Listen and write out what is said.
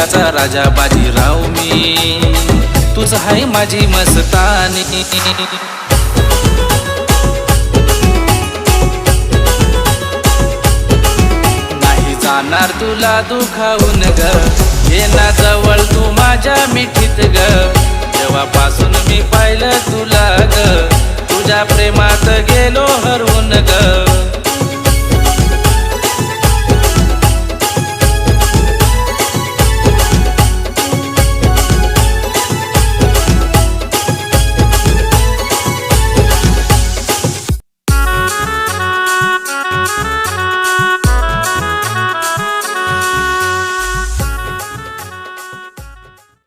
दिलाचा राजा बाजीराव मी, तूच हाय माझी मस्तानी। नाही जाणार तुला दुखावून ग, ये ना